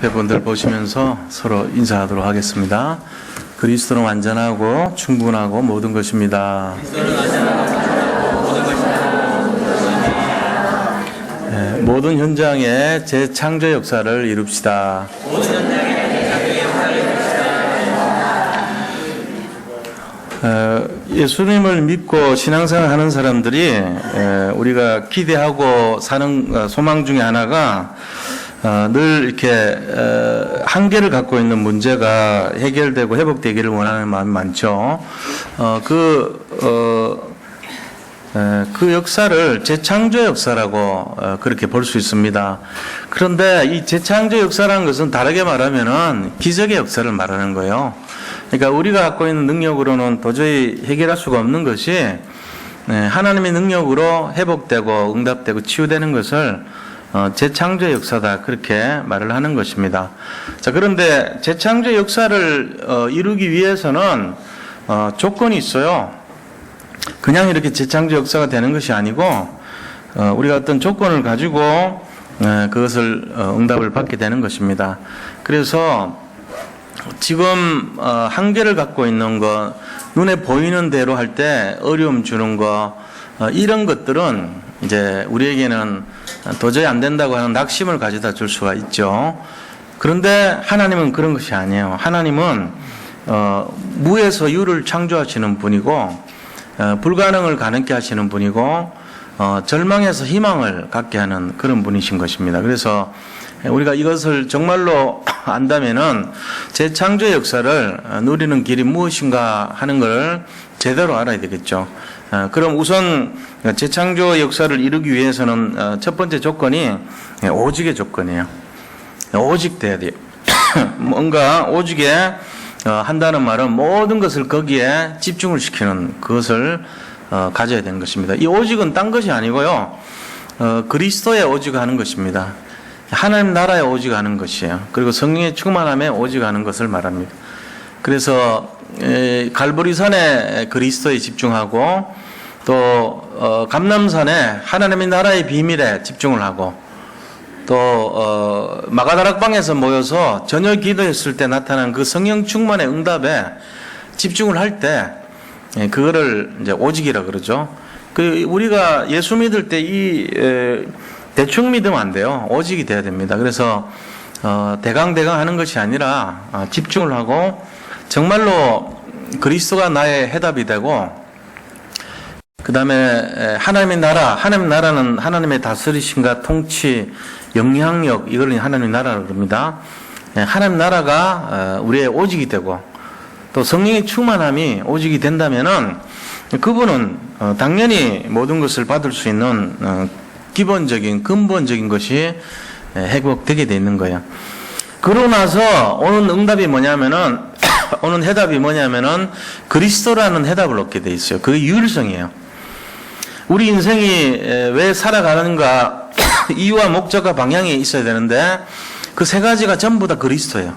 옆에 분들 보시면서 서로 인사하도록 하겠습니다. 그리스도는 완전하고 충분하고 모든 것입니다. 모든 현장에 재창조 역사를 이룹시다. 예수님을 믿고 신앙생활 하는 사람들이 우리가 기대하고 사는 소망 중에 하나가 늘 이렇게 한계를 갖고 있는 문제가 해결되고 회복되기를 원하는 마음이 많죠. 그 역사를 재창조 역사라고 그렇게 볼 수 있습니다. 그런데 이 재창조 역사라는 것은 다르게 말하면은 기적의 역사를 말하는 거예요. 그러니까 우리가 갖고 있는 능력으로는 도저히 해결할 수가 없는 것이 하나님의 능력으로 회복되고 응답되고 치유되는 것을 재창조 역사다, 그렇게 말을 하는 것입니다. 자, 그런데 재창조 역사를 이루기 위해서는 조건이 있어요. 그냥 이렇게 재창조 역사가 되는 것이 아니고 우리가 어떤 조건을 가지고 그것을 응답을 받게 되는 것입니다. 그래서 지금 한계를 갖고 있는 것, 눈에 보이는 대로 할 때 어려움 주는 것, 이런 것들은 이제 우리에게는 도저히 안 된다고 하는 낙심을 가져다 줄 수가 있죠. 그런데 하나님은 그런 것이 아니에요. 하나님은 무에서 유를 창조하시는 분이고, 불가능을 가능케 하시는 분이고, 절망에서 희망을 갖게 하는 그런 분이신 것입니다. 그래서 우리가 이것을 정말로 안다면은 재창조 역사를 누리는 길이 무엇인가 하는 걸 제대로 알아야 되겠죠. 그럼 우선 재창조 역사를 이루기 위해서는 첫 번째 조건이 오직의 조건이에요. 오직 돼야 돼요. 뭔가 오직에 한다는 말은 모든 것을 거기에 집중을 시키는 그것을 가져야 되는 것입니다. 이 오직은 딴 것이 아니고요. 그리스도에 오직하는 것입니다. 하나님 나라에 오직하는 것이에요. 그리고 성령의 충만함에 오직하는 것을 말합니다. 그래서 갈보리산에 그리스도에 집중하고 또 감람산에 하나님의 나라의 비밀에 집중을 하고 또 마가다락방에서 모여서 저녁 기도했을 때 나타난 그 성령 충만의 응답에 집중을 할 때 그거를 이제 오직이라 그러죠. 우리가 예수 믿을 때 대충 믿으면 안 돼요. 오직이 돼야 됩니다. 그래서 대강대강 하는 것이 아니라 집중을 하고 정말로 그리스도가 나의 해답이 되고, 그 다음에 하나님의 나라, 하나님의 나라는 하나님의 다스리심과 통치, 영향력, 이걸 하나님의 나라라고 합니다. 하나님 나라가 우리의 오직이 되고 또 성령의 충만함이 오직이 된다면은 그분은 당연히 모든 것을 받을 수 있는 기본적인 근본적인 것이 회복되게 돼 있는 거예요. 그러고 나서 오는 응답이 뭐냐면은 오는 해답이 뭐냐면은 그리스도라는 해답을 얻게 돼 있어요. 그게 유일성이에요. 우리 인생이 왜 살아가는가 이유와 목적과 방향이 있어야 되는데 그 세 가지가 전부 다 그리스도예요.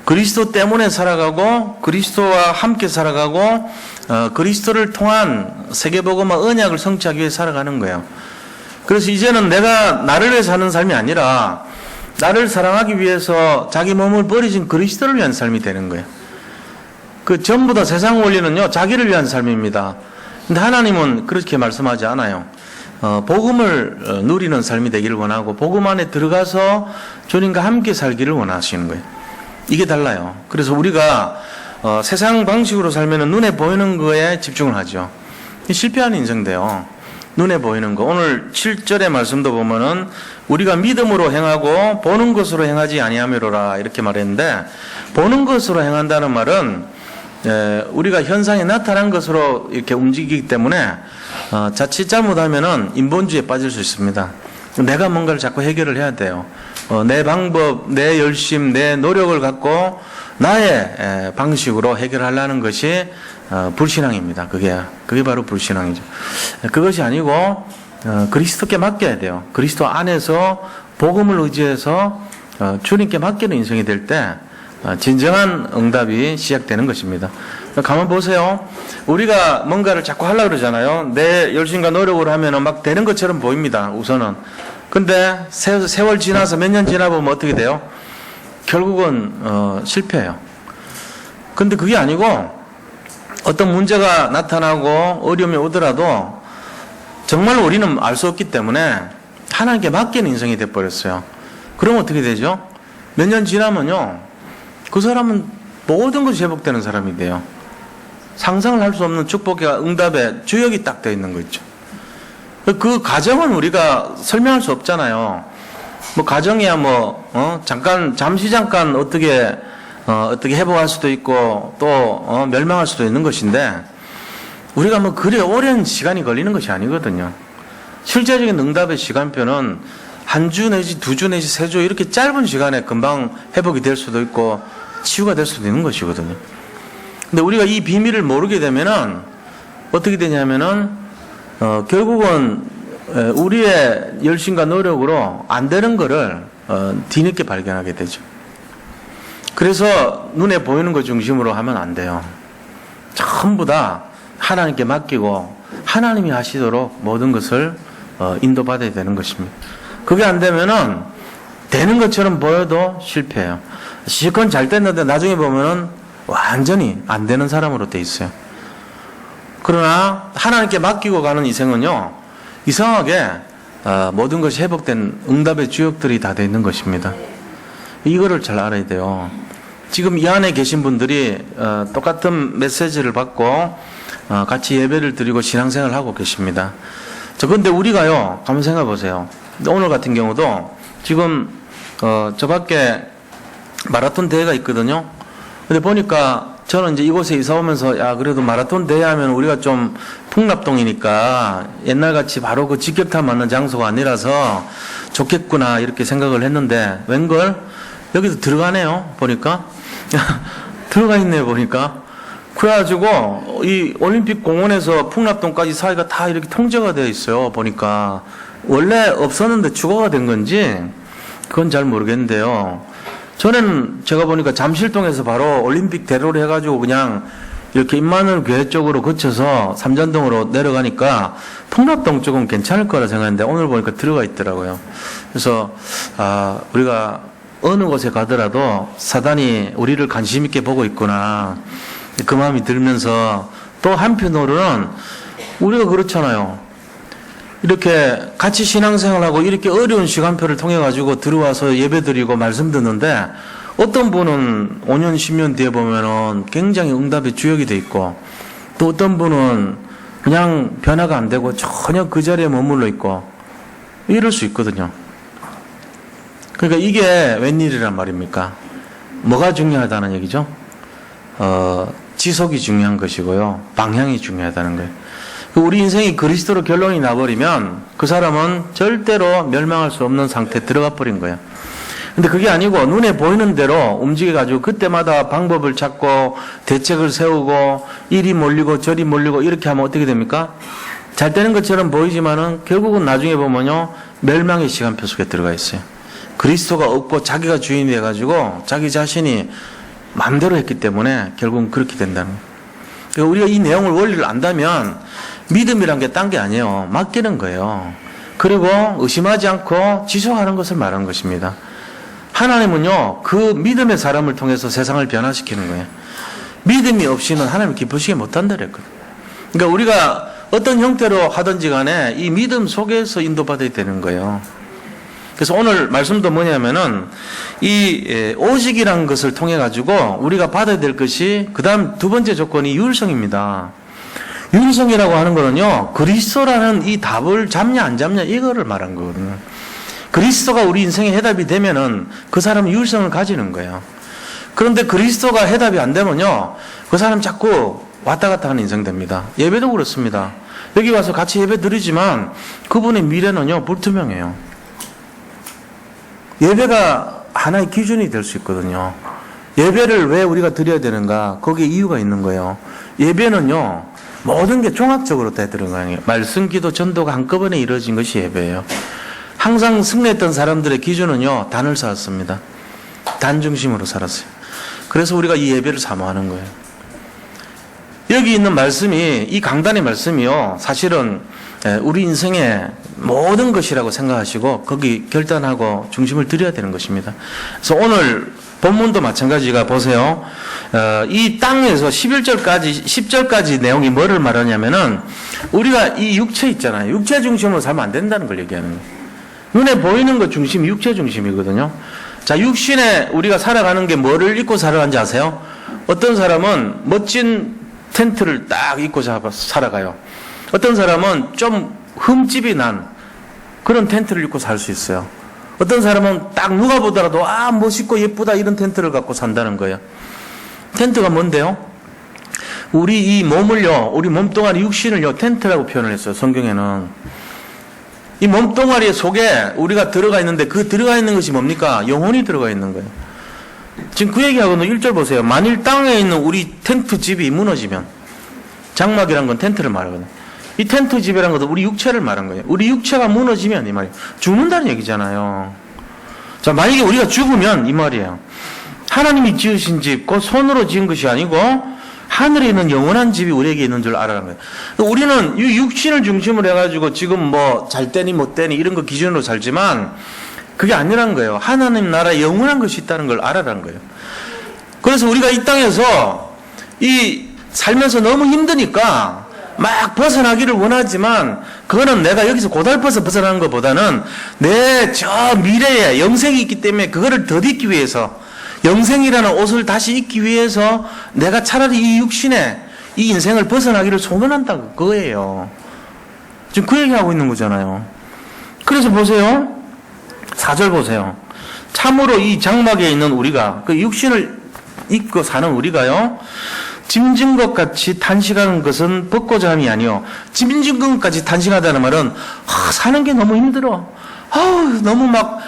그리스도 때문에 살아가고 그리스도와 함께 살아가고 그리스도를 통한 세계복음화 언약을 성취하기 위해 살아가는 거예요. 그래서 이제는 내가 나를 위해 사는 삶이 아니라 나를 사랑하기 위해서 자기 몸을 버리신 그리스도를 위한 삶이 되는 거예요. 그 전부 다 세상 원리는요, 자기를 위한 삶입니다. 근데 하나님은 그렇게 말씀하지 않아요. 복음을 누리는 삶이 되기를 원하고 복음 안에 들어가서 주님과 함께 살기를 원하시는 거예요. 이게 달라요. 그래서 우리가 세상 방식으로 살면 눈에 보이는 거에 집중을 하죠. 실패하는 인생돼요. 눈에 보이는 거. 오늘 7절의 말씀도 보면은 우리가 믿음으로 행하고 보는 것으로 행하지 아니하미로라, 이렇게 말했는데, 보는 것으로 행한다는 말은 우리가 현상에 나타난 것으로 이렇게 움직이기 때문에 자칫 잘못하면은 인본주의에 빠질 수 있습니다. 내가 뭔가를 자꾸 해결을 해야 돼요. 내 방법, 내 열심, 내 노력을 갖고 나의 방식으로 해결하려는 것이 불신앙입니다. 그게 바로 불신앙이죠. 그것이 아니고 그리스도께 맡겨야 돼요. 그리스도 안에서 복음을 의지해서 주님께 맡기는 인생이 될 때 진정한 응답이 시작되는 것입니다. 가만 보세요. 우리가 뭔가를 자꾸 하려고 그러잖아요. 내 열심과 노력을 하면 막 되는 것처럼 보입니다. 우선은. 근데 세월 지나서 몇 년 지나보면 어떻게 돼요? 결국은 실패해요. 근데 그게 아니고 어떤 문제가 나타나고 어려움이 오더라도 정말 우리는 알 수 없기 때문에 하나님께 맡기는 인생이 돼버렸어요. 그럼 어떻게 되죠? 몇 년 지나면요, 그 사람은 모든 것이 회복되는 사람이 돼요. 상상을 할 수 없는 축복과 응답의 주역이 딱 되어 있는 거 있죠. 그 과정은 우리가 설명할 수 없잖아요. 뭐 가정이야 잠시 잠깐 어떻게 회복할 수도 있고 또 멸망할 수도 있는 것인데 우리가 그래 오랜 시간이 걸리는 것이 아니거든요. 실제적인 응답의 시간표는 한 주 내지 2주 내지 3주 이렇게 짧은 시간에 금방 회복이 될 수도 있고 치유가 될 수도 있는 것이거든요. 근데 우리가 이 비밀을 모르게 되면은 어떻게 되냐면은 결국은 우리의 열심과 노력으로 안 되는 거를 뒤늦게 발견하게 되죠. 그래서 눈에 보이는 것 중심으로 하면 안 돼요. 전부 다 하나님께 맡기고 하나님이 하시도록 모든 것을 인도받아야 되는 것입니다. 그게 안 되면은 되는 것처럼 보여도 실패해요. 실컷 잘 됐는데 나중에 보면은 완전히 안 되는 사람으로 돼 있어요. 그러나 하나님께 맡기고 가는 인생은요, 이상하게 모든 것이 회복된 응답의 주역들이 다 돼 있는 것입니다. 이거를 잘 알아야 돼요. 지금 이 안에 계신 분들이 똑같은 메시지를 받고 같이 예배를 드리고 신앙생활을 하고 계십니다. 근데 우리가요, 한번 생각해 보세요. 오늘 같은 경우도 지금 저 밖에 마라톤 대회가 있거든요. 근데 보니까 저는 이제 이곳에 이사 오면서 그래도 마라톤 대회 하면 우리가 좀 풍납동이니까 옛날같이 바로 그 직격탄 맞는 장소가 아니라서 좋겠구나 이렇게 생각을 했는데 웬걸 여기도 들어가네요. 보니까 들어가 있네요. 보니까 그래가지고 이 올림픽 공원에서 풍납동까지 사이가 다 이렇게 통제가 되어 있어요. 보니까 원래 없었는데 추가가 된 건지 그건 잘 모르겠는데요. 전에는 제가 보니까 잠실동에서 바로 올림픽 대로를 해가지고 그냥 이렇게 임만원 교회 쪽으로 거쳐서 삼전동으로 내려가니까 풍납동 쪽은 괜찮을 거라 생각했는데 오늘 보니까 들어가 있더라고요. 그래서 우리가 어느 곳에 가더라도 사단이 우리를 관심 있게 보고 있구나 그 마음이 들면서 또 한편으로는 우리가 그렇잖아요. 이렇게 같이 신앙생활하고 이렇게 어려운 시간표를 통해 가지고 들어와서 예배드리고 말씀 듣는데 어떤 분은 5년 10년 뒤에 보면은 굉장히 응답의 주역이 돼 있고 또 어떤 분은 그냥 변화가 안 되고 전혀 그 자리에 머물러 있고 이럴 수 있거든요. 그러니까 이게 웬일이란 말입니까? 뭐가 중요하다는 얘기죠? 지속이 중요한 것이고요. 방향이 중요하다는 거예요. 우리 인생이 그리스도로 결론이 나버리면 그 사람은 절대로 멸망할 수 없는 상태에 들어가 버린 거예요. 근데 그게 아니고 눈에 보이는 대로 움직여가지고 그때마다 방법을 찾고 대책을 세우고 이리 몰리고 저리 몰리고 이렇게 하면 어떻게 됩니까? 잘 되는 것처럼 보이지만은 결국은 나중에 보면요, 멸망의 시간표 속에 들어가 있어요. 그리스도가 없고 자기가 주인이 돼가지고 자기 자신이 마음대로 했기 때문에 결국은 그렇게 된다는 거예요. 그러니까 우리가 이 내용을 원리를 안다면 믿음이란 게 딴 게 아니에요. 맡기는 거예요. 그리고 의심하지 않고 지속하는 것을 말하는 것입니다. 하나님은요, 그 믿음의 사람을 통해서 세상을 변화시키는 거예요. 믿음이 없이는 하나님 기쁘시게 못한다 그랬거든요. 그러니까 우리가 어떤 형태로 하든지 간에 이 믿음 속에서 인도받아야 되는 거예요. 그래서 오늘 말씀도 뭐냐면은 이 오직이라는 것을 통해 가지고 우리가 받아야 될 것이 그 다음 두 번째 조건이 유일성입니다. 유일성이라고 하는 거는요, 그리스도라는 이 답을 잡냐 안 잡냐 이거를 말한 거거든요. 그리스도가 우리 인생의 해답이 되면은 그 사람은 유일성을 가지는 거예요. 그런데 그리스도가 해답이 안 되면요, 그 사람 자꾸 왔다 갔다 하는 인생 됩니다. 예배도 그렇습니다. 여기 와서 같이 예배 드리지만 그분의 미래는요, 불투명해요. 예배가 하나의 기준이 될 수 있거든요. 예배를 왜 우리가 드려야 되는가? 거기에 이유가 있는 거예요. 예배는요, 모든 게 종합적으로 다 들어가요. 말씀, 기도, 전도가 한꺼번에 이루어진 것이 예배예요. 항상 승리했던 사람들의 기준은요, 단을 쌓았습니다. 단 중심으로 살았어요. 그래서 우리가 이 예배를 사모하는 거예요. 여기 있는 말씀이, 이 강단의 말씀이요, 사실은 우리 인생의 모든 것이라고 생각하시고 거기 결단하고 중심을 드려야 되는 것입니다. 그래서 오늘 본문도 마찬가지가 보세요. 이 땅에서 10절까지 내용이 뭐를 말하냐면은 우리가 이 육체 있잖아요. 육체 중심으로 살면 안 된다는 걸 얘기하는 거예요. 눈에 보이는 것 중심이 육체 중심이거든요. 자, 육신에 우리가 살아가는 게 뭐를 입고 살아가는지 아세요? 어떤 사람은 멋진 텐트를 딱 입고 살아가요. 어떤 사람은 좀 흠집이 난 그런 텐트를 입고 살 수 있어요. 어떤 사람은 딱 누가 보더라도 멋있고 예쁘다 이런 텐트를 갖고 산다는 거예요. 텐트가 뭔데요? 우리 이 몸을요, 우리 몸뚱아리 육신을요, 텐트라고 표현을 했어요. 성경에는. 이 몸뚱아리 속에 우리가 들어가 있는데 그 들어가 있는 것이 뭡니까? 영혼이 들어가 있는 거예요. 지금 그 얘기하고는 1절 보세요. 만일 땅에 있는 우리 텐트 집이 무너지면, 장막이란 건 텐트를 말하거든요. 이 텐트 집이란 것도 우리 육체를 말한 거예요. 우리 육체가 무너지면 이 말이에요. 죽는다는 얘기잖아요. 자, 만약에 우리가 죽으면 이 말이에요. 하나님이 지으신 집, 그 손으로 지은 것이 아니고 하늘에 있는 영원한 집이 우리에게 있는 줄 알아라는 거예요. 우리는 이 육신을 중심으로 해가지고 지금 뭐 잘 되니 못 되니 이런 거 기준으로 살지만 그게 아니라는 거예요. 하나님 나라에 영원한 것이 있다는 걸 알아라는 거예요. 그래서 우리가 이 땅에서 이 살면서 너무 힘드니까 막 벗어나기를 원하지만 그거는 내가 여기서 고달퍼서 벗어나는 것보다는 내 저 미래에 영생이 있기 때문에 그거를 덧입기 위해서 영생이라는 옷을 다시 입기 위해서 내가 차라리 이 육신에 이 인생을 벗어나기를 소원한다고 그거예요. 지금 그 얘기하고 있는 거잖아요. 그래서 보세요. 4절 보세요. 참으로 이 장막에 있는 우리가 그 육신을 입고 사는 우리가요. 짐진 것 같이 탄식하는 것은 벗고자 함이 아니요. 짐진 것까지 탄식하다는 말은 사는 게 너무 힘들어. 너무 막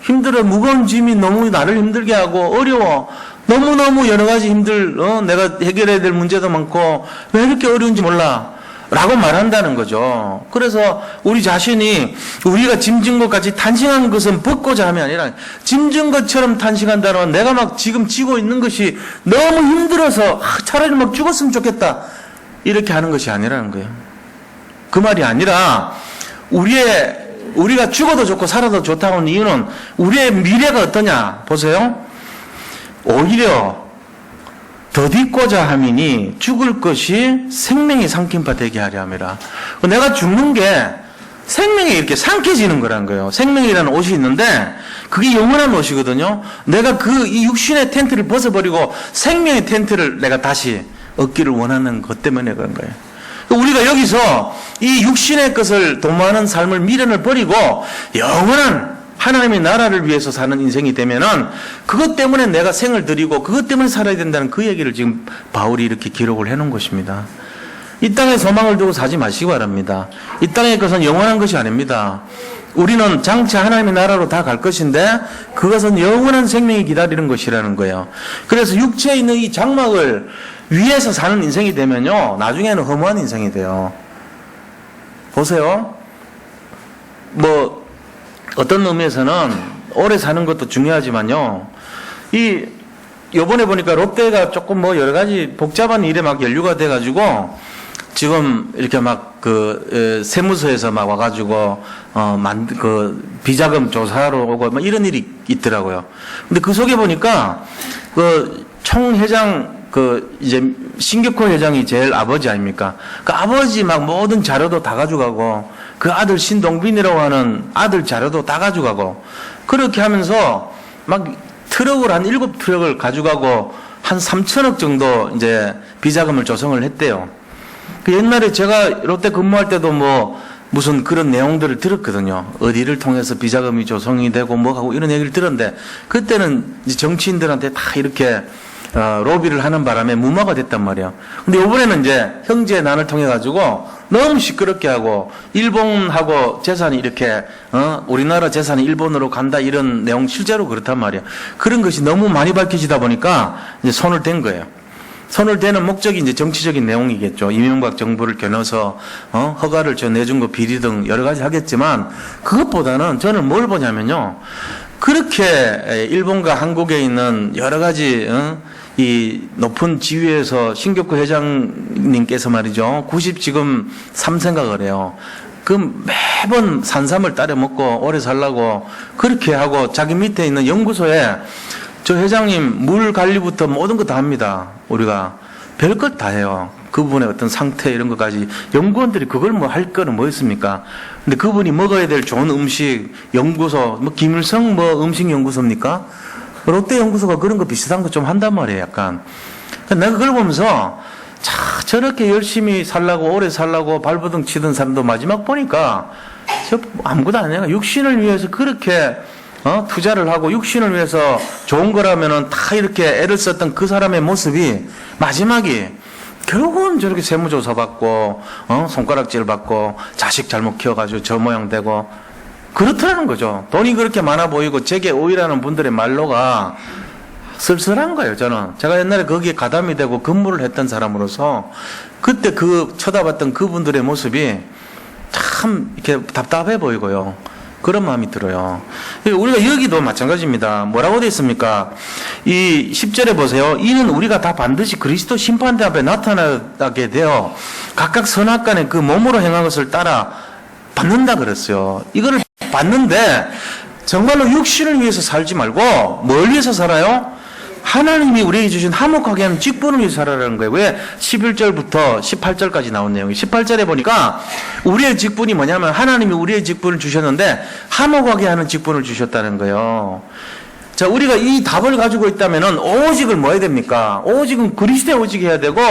힘들어. 무거운 짐이 너무 나를 힘들게 하고 어려워. 너무너무 여러 가지 내가 해결해야 될 문제도 많고 왜 이렇게 어려운지 몰라. 라고 말한다는 거죠. 그래서 우리 자신이 우리가 짐진 것까지 탄식하는 것은 벗고자 함이 아니라 짐진 것처럼 탄식한다는 건 내가 막 지금 지고 있는 것이 너무 힘들어서 차라리 막 죽었으면 좋겠다 이렇게 하는 것이 아니라는 거예요. 그 말이 아니라 우리가 죽어도 좋고 살아도 좋다고 하는 이유는 우리의 미래가 어떠냐 보세요. 오히려 덧입고자 함이니 죽을 것이 생명이 삼킨 바 되게 하려 함이라. 내가 죽는 게 생명이 이렇게 삼켜지는 거란 거예요. 생명이라는 옷이 있는데 그게 영원한 옷이거든요. 내가 이 육신의 텐트를 벗어버리고 생명의 텐트를 내가 다시 얻기를 원하는 것 때문에 그런 거예요. 우리가 여기서 이 육신의 것을 도모하는 삶을 미련을 버리고 영원한 하나님의 나라를 위해서 사는 인생이 되면은 그것 때문에 내가 생을 들이고 그것 때문에 살아야 된다는 그 얘기를 지금 바울이 이렇게 기록을 해놓은 것입니다. 이 땅에 소망을 두고 사지 마시기 바랍니다. 이 땅의 것은 영원한 것이 아닙니다. 우리는 장차 하나님의 나라로 다 갈 것인데 그것은 영원한 생명이 기다리는 것이라는 거예요. 그래서 육체에 있는 이 장막을 위해서 사는 인생이 되면요 나중에는 허무한 인생이 돼요. 보세요. 어떤 의미에서는 오래 사는 것도 중요하지만요. 요번에 보니까 롯데가 조금 여러 가지 복잡한 일에 막 연루가 돼가지고 지금 이렇게 막 세무서에서 막 와가지고 비자금 조사하러 오고 막 이런 일이 있더라고요. 근데 그 속에 보니까 총회장 이제 신격호 회장이 제일 아버지 아닙니까? 그 아버지 막 모든 자료도 다 가져가고 그 아들 신동빈이라고 하는 아들 자료도 다 가져가고 그렇게 하면서 막 트럭을 한 7트럭을 가져가고 한 3천억 정도 이제 비자금을 조성을 했대요. 그 옛날에 제가 롯데 근무할 때도 무슨 그런 내용들을 들었거든요. 어디를 통해서 비자금이 조성이 되고 하고 이런 얘기를 들었는데 그때는 이제 정치인들한테 다 이렇게 로비를 하는 바람에 무마가 됐단 말이에요. 근데 이번에는 이제 형제 난을 통해 가지고 너무 시끄럽게 하고 일본하고 재산이 이렇게 우리나라 재산이 일본으로 간다 이런 내용 실제로 그렇단 말이에요. 그런 것이 너무 많이 밝혀지다 보니까 이제 손을 댄 거예요. 손을 대는 목적이 이제 정치적인 내용이겠죠. 이명박 정부를 겨눠서 허가를 내준 거 비리 등 여러 가지 하겠지만 그것보다는 저는 뭘 보냐면요. 그렇게 일본과 한국에 있는 여러 가지 이 높은 지위에서 신격호 회장님께서 말이죠. 지금 3생각을 해요. 매번 산삼을 따려 먹고 오래 살라고 그렇게 하고 자기 밑에 있는 연구소에 저 회장님 물 관리부터 모든 거 다 합니다. 우리가 별것 다 해요. 그분의 어떤 상태 이런 것까지 연구원들이 그걸 뭐 할 거는 뭐 있습니까? 근데 그분이 먹어야 될 좋은 음식 연구소 뭐 김일성 뭐 음식 연구소입니까? 롯데 연구소가 그런 거 비슷한 거 좀 한단 말이에요. 약간 내가 그걸 보면서 저렇게 열심히 살라고 오래 살라고 발버둥 치던 사람도 마지막 보니까 저 아무것도 아니야. 육신을 위해서 그렇게 투자를 하고 육신을 위해서 좋은 거라면은 다 이렇게 애를 썼던 그 사람의 모습이 마지막에 결국은 저렇게 세무조사 받고 손가락질 받고 자식 잘못 키워가지고 저 모양 되고 그렇더라는 거죠. 돈이 그렇게 많아 보이고 제게 오이라는 분들의 말로가 쓸쓸한 거예요. 저는 제가 옛날에 거기에 가담이 되고 근무를 했던 사람으로서 그때 그 쳐다봤던 그분들의 모습이 참 이렇게 답답해 보이고요. 그런 마음이 들어요. 우리가 여기도 마찬가지입니다. 뭐라고 되어 있습니까? 이 10절에 보세요. 이는 우리가 다 반드시 그리스도 심판대 앞에 나타나게 되어 각각 선악간에 그 몸으로 행한 것을 따라 받는다 그랬어요. 이거를 받는데 정말로 육신을 위해서 살지 말고 뭘 위해서 살아요? 하나님이 우리에게 주신 화목하게 하는 직분을 위해서 살아라는 거예요. 왜? 11절부터 18절까지 나온 내용이 18절에 보니까 우리의 직분이 뭐냐면 하나님이 우리의 직분을 주셨는데 화목하게 하는 직분을 주셨다는 거예요. 자, 우리가 이 답을 가지고 있다면은 오직을 뭐 해야 됩니까? 오직은 그리스도의 오직 해야 되고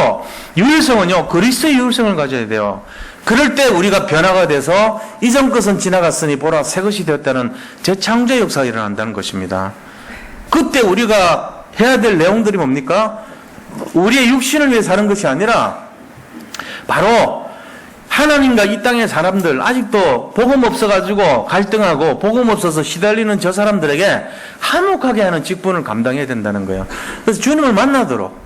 유일성은요 그리스도의 유일성을 가져야 돼요. 그럴 때 우리가 변화가 돼서 이전 것은 지나갔으니 보라 새 것이 되었다는 재창조의 역사가 일어난다는 것입니다. 그때 우리가 해야 될 내용들이 뭡니까? 우리의 육신을 위해 사는 것이 아니라 바로 하나님과 이 땅의 사람들 아직도 복음 없어가지고 갈등하고 복음 없어서 시달리는 저 사람들에게 화목하게 하는 직분을 감당해야 된다는 거예요. 그래서 주님을 만나도록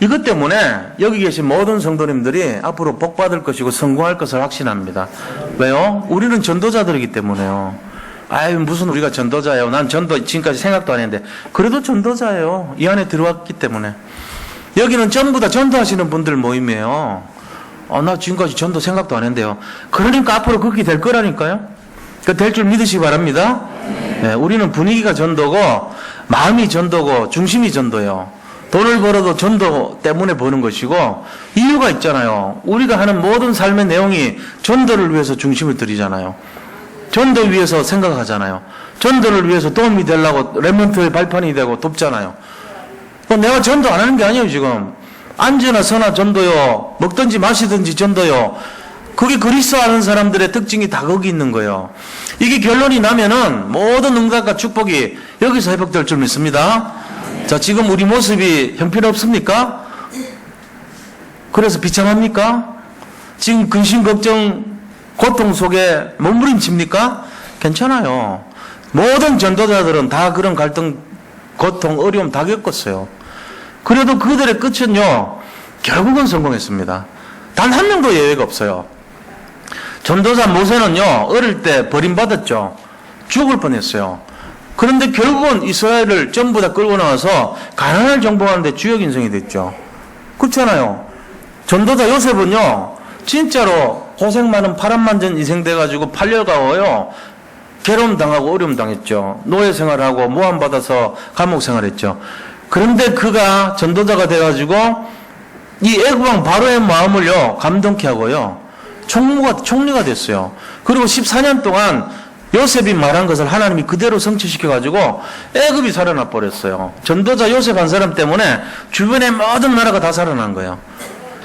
이것 때문에 여기 계신 모든 성도님들이 앞으로 복 받을 것이고 성공할 것을 확신합니다. 왜요? 우리는 전도자들이기 때문에요. 아유 무슨 우리가 전도자예요. 난 전도 지금까지 생각도 안 했는데 그래도 전도자예요. 이 안에 들어왔기 때문에. 여기는 전부 다 전도하시는 분들 모임이에요. 나 지금까지 전도 생각도 안 했는데요. 그러니까 앞으로 그렇게 될 거라니까요. 될 줄 믿으시기 바랍니다. 네, 우리는 분위기가 전도고 마음이 전도고 중심이 전도예요. 돈을 벌어도 전도 때문에 버는 것이고 이유가 있잖아요. 우리가 하는 모든 삶의 내용이 전도를 위해서 중심을 들이잖아요. 전도 위해서 생각하잖아요. 전도를 위해서 도움이 되려고 랩런트의 발판이 되고 돕잖아요. 내가 전도 안 하는 게 아니에요. 지금 앉으나 서나 전도요, 먹든지 마시든지 전도요. 그게 그리스도 아는 사람들의 특징이 다 거기 있는 거예요. 이게 결론이 나면은 모든 응답과 축복이 여기서 회복될 줄 믿습니다. 자, 지금 우리 모습이 형편없습니까? 그래서 비참합니까? 지금 근심 걱정 고통 속에 몸부림칩니까? 괜찮아요. 모든 전도자들은 다 그런 갈등, 고통, 어려움 다 겪었어요. 그래도 그들의 끝은요, 결국은 성공했습니다. 단 한 명도 예외가 없어요. 전도자 모세는요, 어릴 때 버림받았죠. 죽을 뻔했어요. 그런데 결국은 이스라엘을 전부 다 끌고 나와서 가나안을 정복하는데 주역 인생이 됐죠. 그렇잖아요. 전도자 요셉은요, 진짜로 고생 많은 파란만전 인생 돼가지고 8년가워요. 괴로움 당하고 어려움 당했죠. 노예 생활하고 모함 받아서 감옥 생활했죠. 그런데 그가 전도자가 돼가지고 이 애국왕 바로의 마음을요 감동케 하고요 총리가 됐어요. 그리고 14년 동안 요셉이 말한 것을 하나님이 그대로 성취시켜가지고 애굽이 살아나 버렸어요. 전도자 요셉 한 사람 때문에 주변의 모든 나라가 다 살아난 거예요.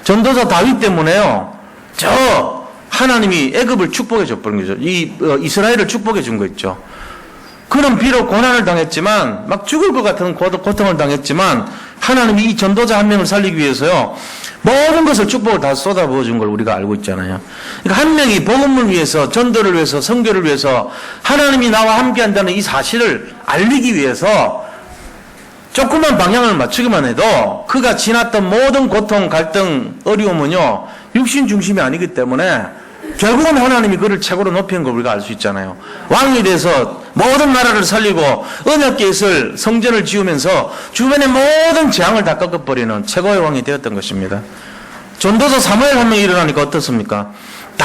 전도자 다윗 때문에요. 저 하나님이 애굽을 축복해 줬버린 거죠. 이스라엘을 축복해 준 거 있죠. 그는 비록 고난을 당했지만 막 죽을 것 같은 고통을 당했지만 하나님이 이 전도자 한 명을 살리기 위해서요 모든 것을 축복을 다 쏟아부어 준 걸 우리가 알고 있잖아요. 그러니까 한 명이 복음을 위해서 전도를 위해서 선교를 위해서 하나님이 나와 함께 한다는 이 사실을 알리기 위해서 조그만 방향을 맞추기만 해도 그가 지났던 모든 고통, 갈등, 어려움은요 육신 중심이 아니기 때문에 결국은 하나님이 그를 최고로 높이는 걸 우리가 알 수 있잖아요. 왕이 돼서 모든 나라를 살리고 언약궤 있을 성전을 지으면서 주변의 모든 재앙을 다 꺾어버리는 최고의 왕이 되었던 것입니다. 전도자 사무엘 한 명이 일어나니까 어떻습니까?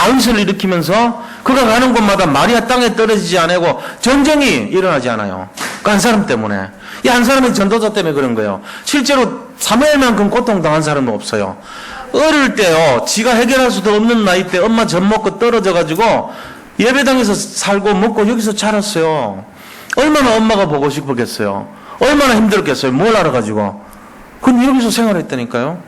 다윗을 일으키면서 그가 가는 곳마다 마리아 땅에 떨어지지 않고 전쟁이 일어나지 않아요. 그 한 사람 때문에. 이 한 사람의 전도자 때문에 그런 거예요. 실제로 사무엘만큼 고통당한 사람은 없어요. 어릴 때요, 지가 해결할 수도 없는 나이 때 엄마 젖 먹고 떨어져가지고 예배당에서 살고 먹고 여기서 자랐어요. 얼마나 엄마가 보고 싶었겠어요. 얼마나 힘들었겠어요. 뭘 알아가지고. 근데 여기서 생활했다니까요.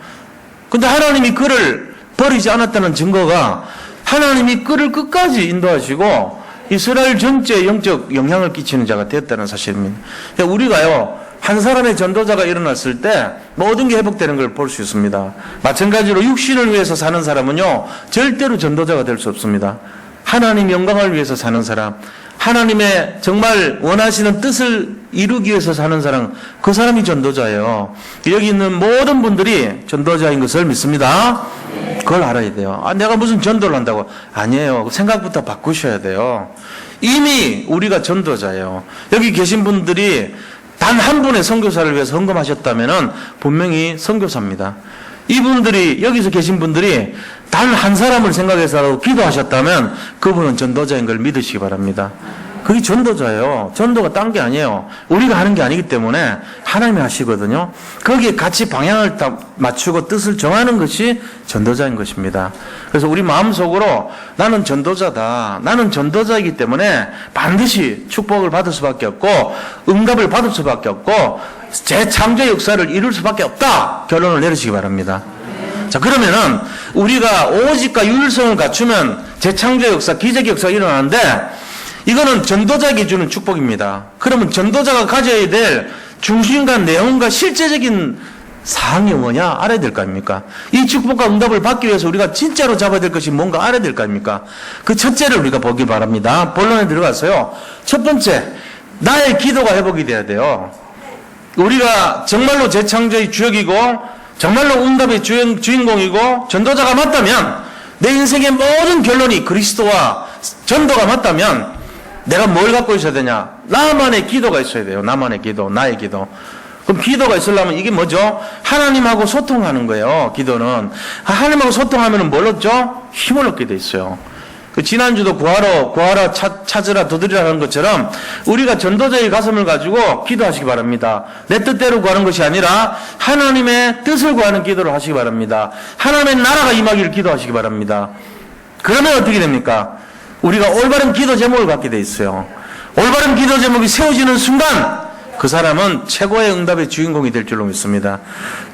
근데 하나님이 그를 버리지 않았다는 증거가 하나님이 그를 끝까지 인도하시고 이스라엘 전체에 영적 영향을 끼치는 자가 되었다는 사실입니다. 그러니까 우리가요, 한 사람의 전도자가 일어났을 때 모든 게 회복되는 걸 볼 수 있습니다. 마찬가지로 육신을 위해서 사는 사람은요, 절대로 전도자가 될 수 없습니다. 하나님 영광을 위해서 사는 사람, 하나님의 정말 원하시는 뜻을 이루기 위해서 사는 사람, 그 사람이 전도자예요. 여기 있는 모든 분들이 전도자인 것을 믿습니다. 그걸 알아야 돼요. 내가 무슨 전도를 한다고. 아니에요. 생각부터 바꾸셔야 돼요. 이미 우리가 전도자예요. 여기 계신 분들이 단 한 분의 선교사를 위해서 헌금하셨다면 분명히 선교사입니다. 이분들이, 여기서 계신 분들이 단 한 사람을 생각해서 기도하셨다면 그분은 전도자인 걸 믿으시기 바랍니다. 그게 전도자예요. 전도가 딴 게 아니에요. 우리가 하는 게 아니기 때문에 하나님이 하시거든요. 거기에 같이 방향을 맞추고 뜻을 정하는 것이 전도자인 것입니다. 그래서 우리 마음속으로 나는 전도자다. 나는 전도자이기 때문에 반드시 축복을 받을 수밖에 없고 응답을 받을 수밖에 없고 재창조 역사를 이룰 수밖에 없다. 결론을 내리시기 바랍니다. 자, 그러면은 우리가 오직과 유일성을 갖추면 재창조 역사, 기적의 역사가 일어나는데 이거는 전도자에게 주는 축복입니다. 그러면 전도자가 가져야 될 중심과 내용과 실제적인 사항이 뭐냐 알아야 될 거 아닙니까? 이 축복과 응답을 받기 위해서 우리가 진짜로 잡아야 될 것이 뭔가 알아야 될 거 아닙니까? 그 첫째를 우리가 보기 바랍니다. 본론에 들어가서요. 첫 번째, 나의 기도가 회복이 돼야 돼요. 우리가 정말로 재창조의 주역이고 정말로 응답의 주인공이고 전도자가 맞다면 내 인생의 모든 결론이 그리스도와 전도가 맞다면 내가 뭘 갖고 있어야 되냐? 나만의 기도가 있어야 돼요. 나만의 기도, 나의 기도. 그럼 기도가 있으려면 이게 뭐죠? 하나님하고 소통하는 거예요. 기도는. 하나님하고 소통하면 뭘 얻죠? 힘을 얻게 돼 있어요. 그 지난주도 구하라, 찾으라, 두드리라는 것처럼 우리가 전도자의 가슴을 가지고 기도하시기 바랍니다. 내 뜻대로 구하는 것이 아니라 하나님의 뜻을 구하는 기도를 하시기 바랍니다. 하나님의 나라가 임하기를 기도하시기 바랍니다. 그러면 어떻게 됩니까? 우리가 올바른 기도 제목을 갖게 돼 있어요. 올바른 기도 제목이 세워지는 순간 그 사람은 최고의 응답의 주인공이 될 줄로 믿습니다.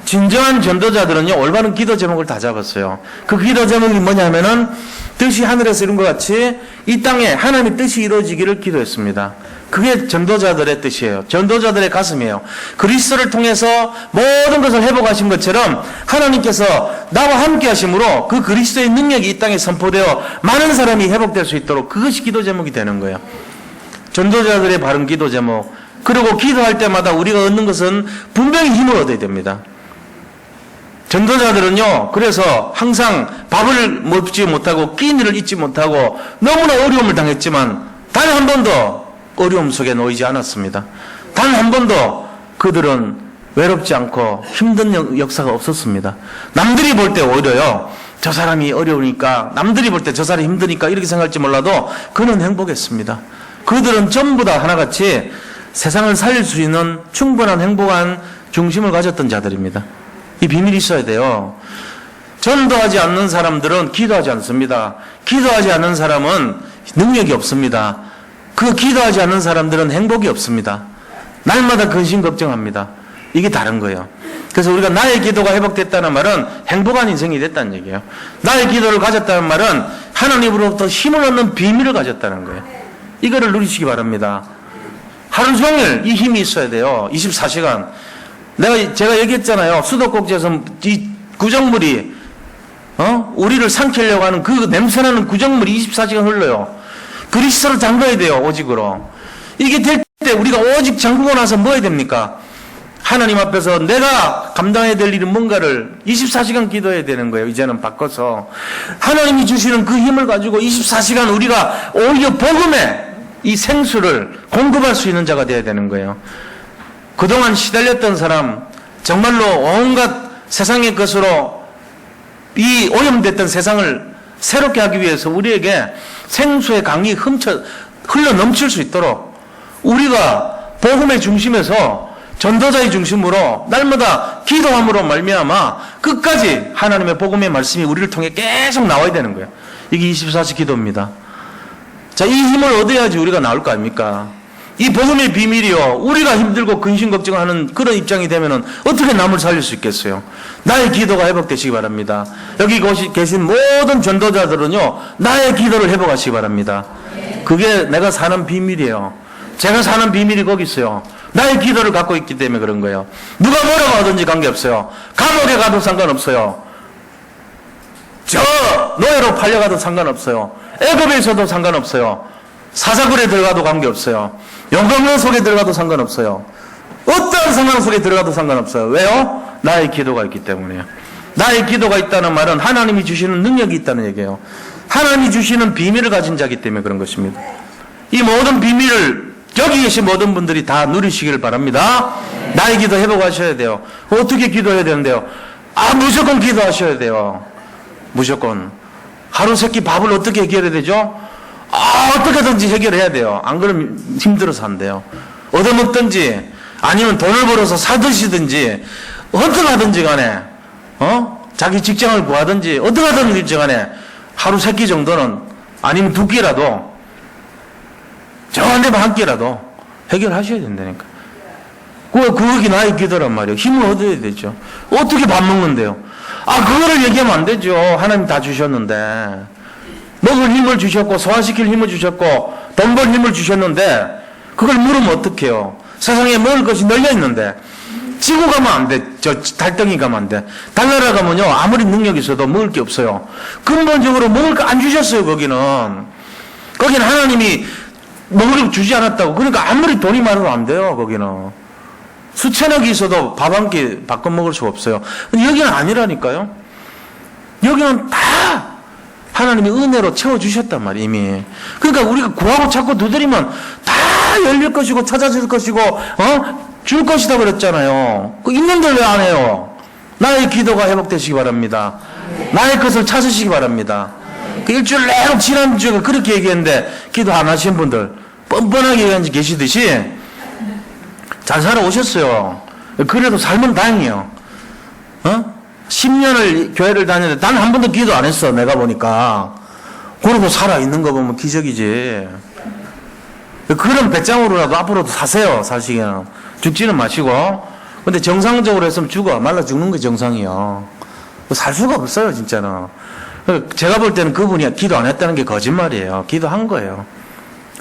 진정한 전도자들은요, 올바른 기도 제목을 다 잡았어요. 그 기도 제목이 뭐냐면은 뜻이 하늘에서 이룬 것 같이 이 땅에 하나님의 뜻이 이루어지기를 기도했습니다. 그게 전도자들의 뜻이에요. 전도자들의 가슴이에요. 그리스도를 통해서 모든 것을 회복하신 것처럼 하나님께서 나와 함께 하심으로 그 그리스도의 능력이 이 땅에 선포되어 많은 사람이 회복될 수 있도록 그것이 기도 제목이 되는 거예요. 전도자들의 바른 기도 제목. 그리고 기도할 때마다 우리가 얻는 것은 분명히 힘을 얻어야 됩니다. 전도자들은요, 그래서 항상 밥을 먹지 못하고 끼니를 잊지 못하고 너무나 어려움을 당했지만 단 한 번도 어려움 속에 놓이지 않았습니다. 단 한 번도 그들은 외롭지 않고 힘든 역사가 없었습니다. 남들이 볼 때 오히려요, 저 사람이 어려우니까, 남들이 볼 때 저 사람이 힘드니까 이렇게 생각할지 몰라도 그는 행복했습니다. 그들은 전부 다 하나같이 세상을 살릴 수 있는 충분한 행복한 중심을 가졌던 자들입니다. 이 비밀이 있어야 돼요. 전도하지 않는 사람들은 기도하지 않습니다. 기도하지 않는 사람은 능력이 없습니다. 그 기도하지 않는 사람들은 행복이 없습니다. 날마다 근심 걱정합니다. 이게 다른 거예요. 그래서 우리가 나의 기도가 회복됐다는 말은 행복한 인생이 됐다는 얘기예요. 나의 기도를 가졌다는 말은 하나님으로부터 힘을 얻는 비밀을 가졌다는 거예요. 이거를 누리시기 바랍니다. 하루 종일 이 힘이 있어야 돼요. 24시간. 제가 얘기했잖아요. 수도꼭지에서 이 구정물이, 우리를 삼키려고 하는 그 냄새나는 구정물이 24시간 흘러요. 그리스도를 잠가야 돼요. 오직으로. 이게 될 때 우리가 오직 잠그고 나서 뭐 해야 됩니까? 하나님 앞에서 내가 감당해야 될 일은 뭔가를 24시간 기도해야 되는 거예요. 이제는 바꿔서. 하나님이 주시는 그 힘을 가지고 24시간 우리가 오히려 복음의 이 생수를 공급할 수 있는 자가 되어야 되는 거예요. 그동안 시달렸던 사람, 정말로 온갖 세상의 것으로 이 오염됐던 세상을 새롭게 하기 위해서 우리에게 생수의 강이 흘러 넘칠 수 있도록 우리가 복음의 중심에서 전도자의 중심으로 날마다 기도함으로 말미암아 끝까지 하나님의 복음의 말씀이 우리를 통해 계속 나와야 되는 거예요. 이게 24시 기도입니다. 자, 이 힘을 얻어야지 우리가 나올 거 아닙니까? 이 복음의 비밀이요. 우리가 힘들고 근심 걱정하는 그런 입장이 되면은 어떻게 남을 살릴 수 있겠어요? 나의 기도가 회복되시기 바랍니다. 여기 계신 모든 전도자들은요, 나의 기도를 회복하시기 바랍니다. 그게 내가 사는 비밀이에요. 제가 사는 비밀이 거기 있어요. 나의 기도를 갖고 있기 때문에 그런 거예요. 누가 뭐라고 하든지 관계없어요. 감옥에 가도 상관없어요. 저 노예로 팔려가도 상관없어요. 애굽에 있어도 상관없어요. 사자굴에 들어가도 관계없어요. 영광로 속에 들어가도 상관없어요. 어떠한 상황 속에 들어가도 상관없어요. 왜요? 나의 기도가 있기 때문에요. 나의 기도가 있다는 말은 하나님이 주시는 능력이 있다는 얘기예요. 하나님이 주시는 비밀을 가진 자이기 때문에 그런 것입니다. 이 모든 비밀을 여기 계신 모든 분들이 다 누리시길 바랍니다. 나의 기도 회복하셔야 돼요. 어떻게 기도해야 되는데요? 무조건 기도하셔야 돼요. 무조건. 하루 세끼 밥을 어떻게 해결해야 되죠? 어떻게든지 해결해야 돼요. 안 그러면 힘들어서 안 돼요. 얻어먹든지 아니면 돈을 벌어서 사드시든지 어떻게 하든지 간에 자기 직장을 구하든지 어떻게 하든지 간에 하루 세끼 정도는 아니면 두 끼라도 정한 데만 한 끼라도 해결하셔야 된다니까. 그게 나의 기도란 말이에요. 힘을 얻어야 되죠. 어떻게 밥 먹는데요? 그거를 얘기하면 안 되죠. 하나님 다 주셨는데. 먹을 힘을 주셨고 소화시킬 힘을 주셨고 돈 벌 힘을 주셨는데 그걸 물으면 어떡해요? 세상에 먹을 것이 널려 있는데 지구 가면 안 돼. 달덩이 가면 안 돼. 달나라 가면요 아무리 능력이 있어도 먹을 게 없어요. 근본적으로 먹을 거 안 주셨어요. 거기는 하나님이 먹을 거 주지 않았다고. 그러니까 아무리 돈이 많아도 안 돼요. 거기는 수천억이 있어도 밥 한 끼 바꿔 먹을 수가 없어요. 근데 여기는 아니라니까요. 여기는 다 하나님이 은혜로 채워주셨단 말이에요, 이미. 그러니까 우리가 구하고 찾고 두드리면 다 열릴 것이고 찾아질 것이고, 줄 것이다 그랬잖아요. 있는데 왜 안 해요? 나의 기도가 회복되시기 바랍니다. 나의 것을 찾으시기 바랍니다. 일주일 내로 지난주에 그렇게 얘기했는데, 기도 안 하신 분들, 뻔뻔하게 계시듯이 잘 살아오셨어요. 그래도 삶은 다행이에요. 10년을 교회를 다녔는데 단 한 번도 기도 안 했어. 내가 보니까. 그러고 살아있는 거 보면 기적이지. 그런 배짱으로라도 앞으로도 사세요. 사시기는. 죽지는 마시고. 근데 정상적으로 했으면 죽어. 말라 죽는 게 정상이요. 살 수가 없어요. 진짜는. 제가 볼 때는 그분이 기도 안 했다는 게 거짓말이에요. 기도한 거예요.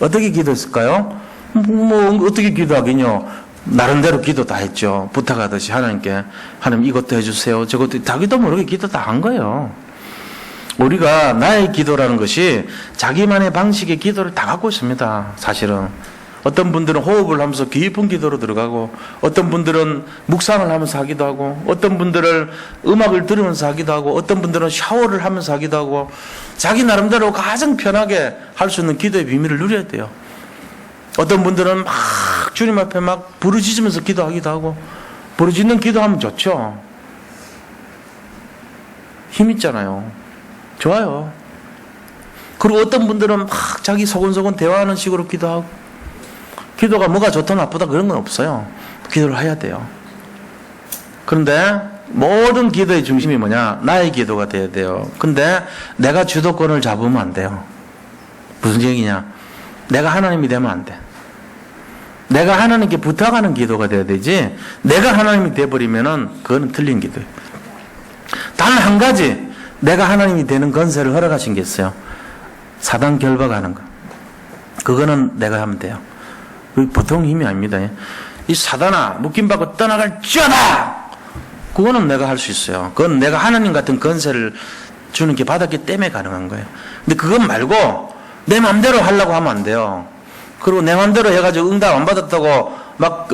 어떻게 기도했을까요? 어떻게 기도하긴요. 나름대로 기도 다 했죠. 부탁하듯이 하나님께 하나님 이것도 해주세요. 저것도 자기도 모르게 기도 다 한 거예요. 우리가 나의 기도라는 것이 자기만의 방식의 기도를 다 갖고 있습니다. 사실은 어떤 분들은 호흡을 하면서 깊은 기도로 들어가고 어떤 분들은 묵상을 하면서 하기도 하고 어떤 분들은 음악을 들으면서 하기도 하고 어떤 분들은 샤워를 하면서 하기도 하고 자기 나름대로 가장 편하게 할 수 있는 기도의 비밀을 누려야 돼요. 어떤 분들은 막 주님 앞에 막 부르짖으면서 기도하기도 하고 부르짖는 기도하면 좋죠. 힘 있잖아요. 좋아요. 그리고 어떤 분들은 막 자기 소곤소곤 대화하는 식으로 기도하고 기도가 뭐가 좋다 나쁘다 그런 건 없어요. 기도를 해야 돼요. 그런데 모든 기도의 중심이 뭐냐? 나의 기도가 돼야 돼요. 근데 내가 주도권을 잡으면 안 돼요. 무슨 얘기냐? 내가 하나님이 되면 안 돼. 내가 하나님께 부탁하는 기도가 돼야 되지 내가 하나님이 돼버리면은 그거는 틀린 기도예요. 단 한 가지 내가 하나님이 되는 건세를 허락하신 게 있어요. 사단 결박하는 거. 그거는 내가 하면 돼요. 보통 힘이 아닙니다. 이 사단아 묶임받고 떠나갈지어다. 그거는 내가 할 수 있어요. 그건 내가 하나님 같은 건세를 주는 게 받았기 때문에 가능한 거예요. 근데 그것 말고 내 마음대로 하려고 하면 안 돼요. 그리고 내 마음대로 해가지고 응답 안 받았다고 막